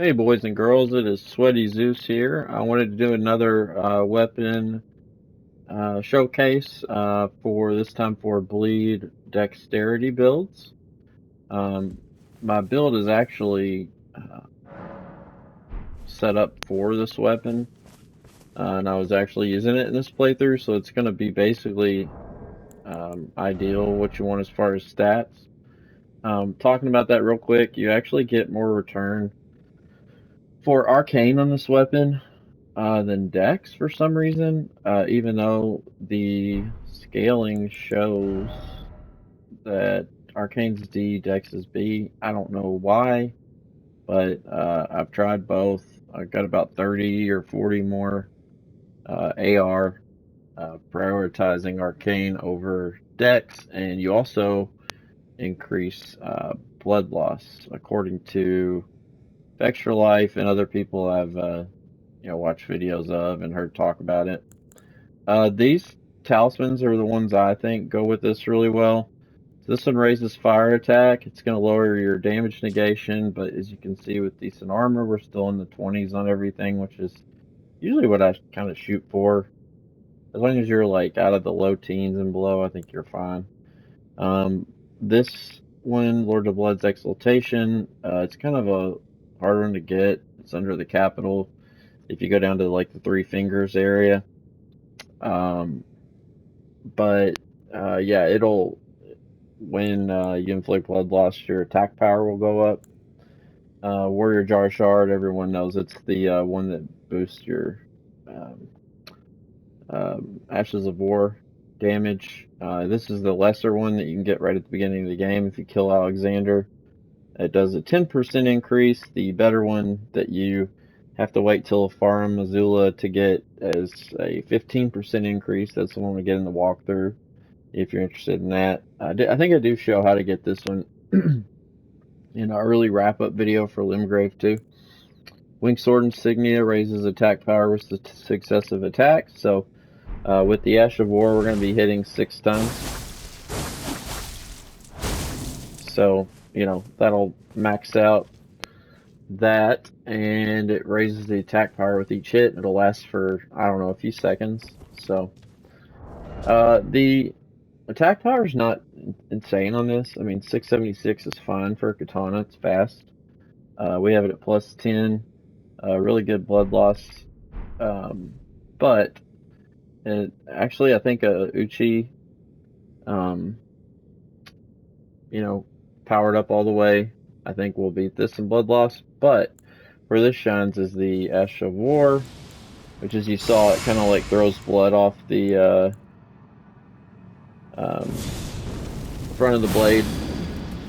Hey boys and girls, it is Sweaty Zeus here. I wanted to do another weapon showcase for this time for bleed dexterity builds. Um, my build is actually set up for this weapon, and I was actually using it in this playthrough, so it's going to be basically ideal what you want as far as stats. Talking about that real quick, you actually get more return for Arcane on this weapon than Dex for some reason, even though the scaling shows that Arcane's D, Dex is B. I don't know why, but I've tried both. I got about 30 or 40 more AR, prioritizing Arcane over Dex, and you also increase blood loss according to Extra Life and other people I've watched videos of and heard talk about it. These talismans are the ones I think go with this really well. So this one raises fire attack. It's going to lower your damage negation, but as you can see with decent armor, we're still in the 20s on everything, which is usually what I kind of shoot for. As long as you're like out of the low teens and below, I think you're fine. Um, this one, Lord of Blood's Exaltation, it's kind of a hard one to get. It's under the capital. If you go down to like the three fingers area. Um, but yeah, it'll when you inflict blood loss, your attack power will go up. Warrior Jar Shard, everyone knows it's the one that boosts your um, Ashes of War damage. This is the lesser one that you can get right at the beginning of the game if you kill Alexander. It does a 10% increase. The better one that you have to wait till Farum Azula to get is a 15% increase. That's the one we get in the walkthrough if you're interested in that. I think I do show how to get this one in our early wrap-up video for Limgrave too. Winged Sword Insignia raises attack power with successive attacks. So with the Ash of War, we're going to be hitting 6 times. So, that'll max out that, and it raises the attack power with each hit. It'll last for, I don't know, a few seconds. So, the attack power is not insane on this. I mean, 676 is fine for a katana. It's fast. We have it at plus 10. Really good blood loss. But actually, I think Uchi, um, powered up all the way, I think we'll beat this in blood loss. But where this shines is the Ash of War, which, as you saw, it kind of like throws blood off the front of the blade.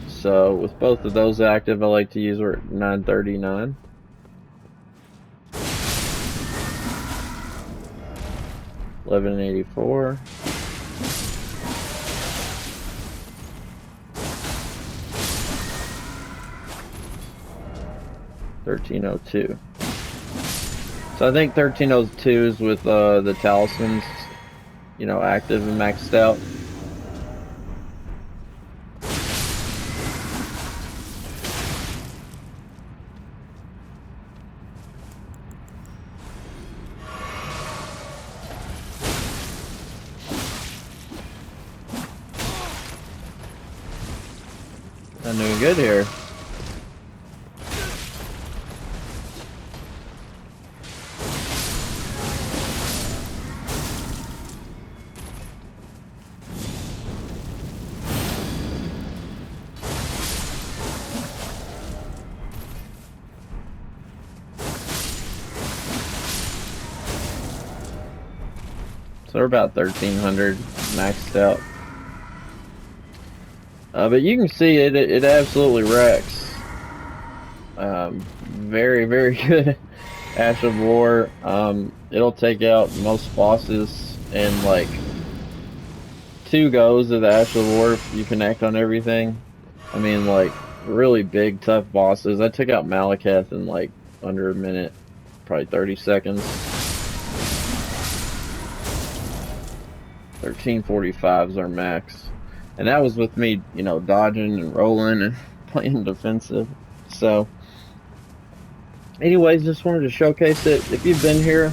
So with both of those active, I like to use her at 939. $11.84. $13.02. So I think 1302 is with the talismans, active and maxed out. I'm doing good here. So we're about 1300 maxed out. But you can see it absolutely wrecks. Very, very good Ash of War. It'll take out most bosses in like 2 goes of the Ash of War if you connect on everything. I mean, like, really big, tough bosses. I took out Malekith in like under a minute, probably 30 seconds. 1345 is our max. And that was with me, dodging and rolling and playing defensive. So, anyways, just wanted to showcase it. If you've been here,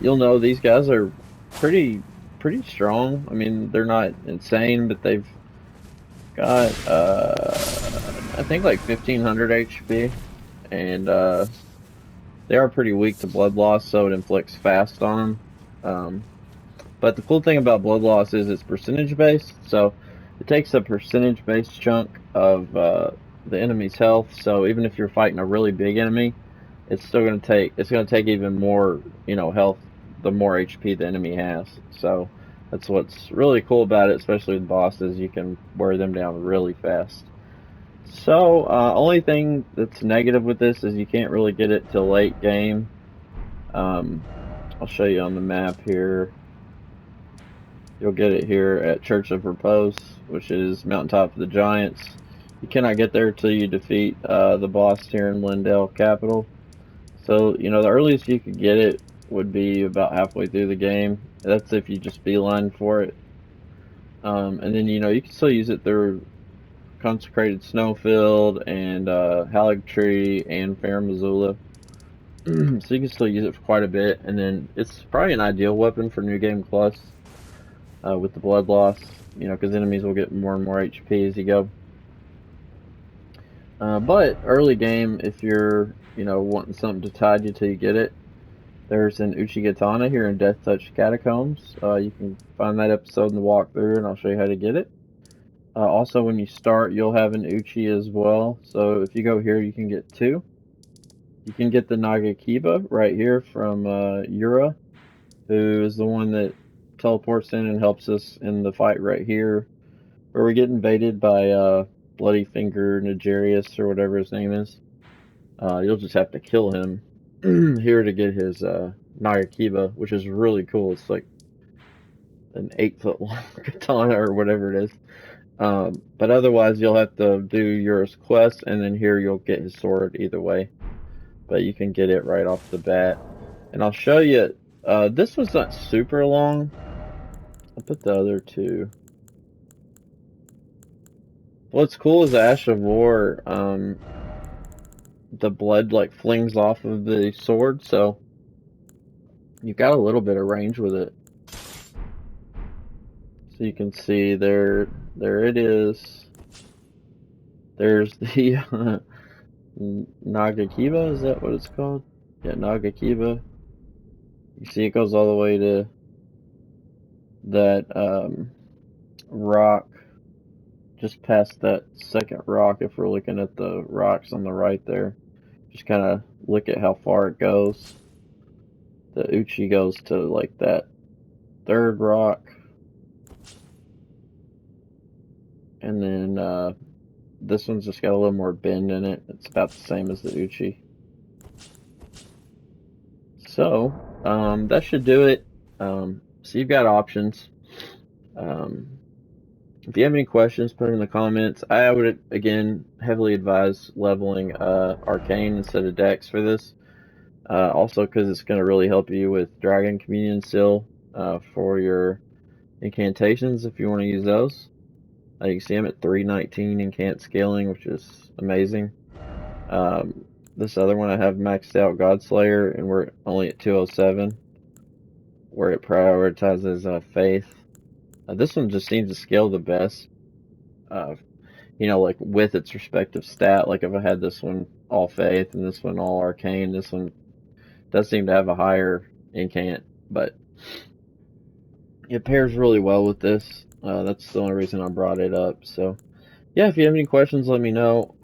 you'll know these guys are pretty pretty strong. I mean, they're not insane, but they've got I think like 1500 HP, and they are pretty weak to blood loss, so it inflicts fast on them. But the cool thing about blood loss is it's percentage based, so it takes a percentage based chunk of the enemy's health. So even if you're fighting a really big enemy, it's gonna take even more, health the more HP the enemy has. So that's what's really cool about it, especially with bosses. You can wear them down really fast. So only thing that's negative with this is you can't really get it till late game. Um, I'll show you on the map here. You'll get it here at Church of Repose, which is Mountaintop of the Giants. You cannot get there till you defeat the boss here in Lindell Capital. So, the earliest you could get it would be about halfway through the game. That's if you just beeline for it. And then, you can still use it through Consecrated Snowfield and Halig Tree and Fair Missoula. So you can still use it for quite a bit. And then it's probably an ideal weapon for New Game Plus. With the blood loss, because enemies will get more and more HP as you go. But early game, if you're, wanting something to tide you till you get it, there's an Uchigatana here in Death Touch Catacombs. You can find that episode in the walkthrough, and I'll show you how to get it. Also, when you start, you'll have an Uchi as well. So if you go here, you can get two. You can get the Nagakiba right here from Yura, who is the one that teleports in and helps us in the fight right here, where we get invaded by Bloody Finger Nigerius or whatever his name is. You'll just have to kill him here to get his Nagakiba, which is really cool. It's like an 8-foot long katana or whatever it is. But otherwise, you'll have to do Yura's quest, and then here you'll get his sword either way. But you can get it right off the bat. And I'll show you. This was not super long. I'll put the other two. What's cool is the Ash of War, the blood like flings off of the sword, so you got a little bit of range with it. So you can see there it is. There's the Nagakiba, is that what it's called? Yeah, Nagakiba. You see it goes all the way to that rock, just past that second rock if we're looking at the rocks on the right there. Just kind of look at how far it goes. The Uchi goes to like that third rock. And then this one's just got a little more bend in it. It's about the same as the Uchi. So, that should do it. So you've got options. If you have any questions, put it in the comments. I would, again, heavily advise leveling Arcane instead of Dex for this. Also, because it's going to really help you with Dragon Communion Seal for your incantations if you want to use those. You can see I'm at 319 incant scaling, which is amazing. This other one I have maxed out Godslayer, and we're only at 207, where it prioritizes faith. This one just seems to scale the best, like with its respective stat. Like if I had this one all faith and this one all arcane, this one does seem to have a higher incant, but it pairs really well with this. That's the only reason I brought it up. So yeah, if you have any questions, let me know.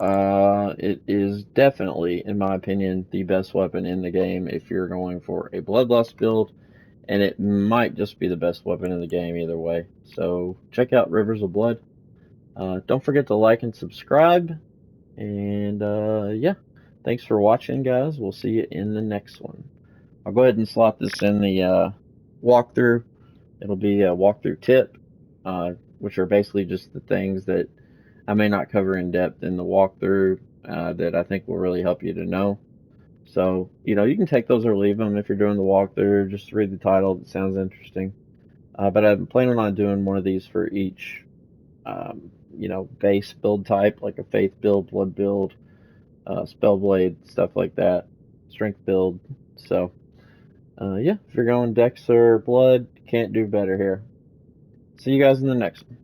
It is definitely, in my opinion, the best weapon in the game if you're going for a bloodlust build, and it might just be the best weapon in the game either way. So check out Rivers of Blood. Don't forget to like and subscribe. And yeah, thanks for watching, guys. We'll see you in the next one. I'll go ahead and slot this in the walkthrough. It'll be a walkthrough tip, which are basically just the things that I may not cover in depth in the walkthrough that I think will really help you to know. So, you can take those or leave them if you're doing the walkthrough. Just read the title. It sounds interesting. But I'm planning on doing one of these for each, base build type, like a faith build, blood build, Spellblade, stuff like that, strength build. So yeah, if you're going Dex or Blood, can't do better here. See you guys in the next one.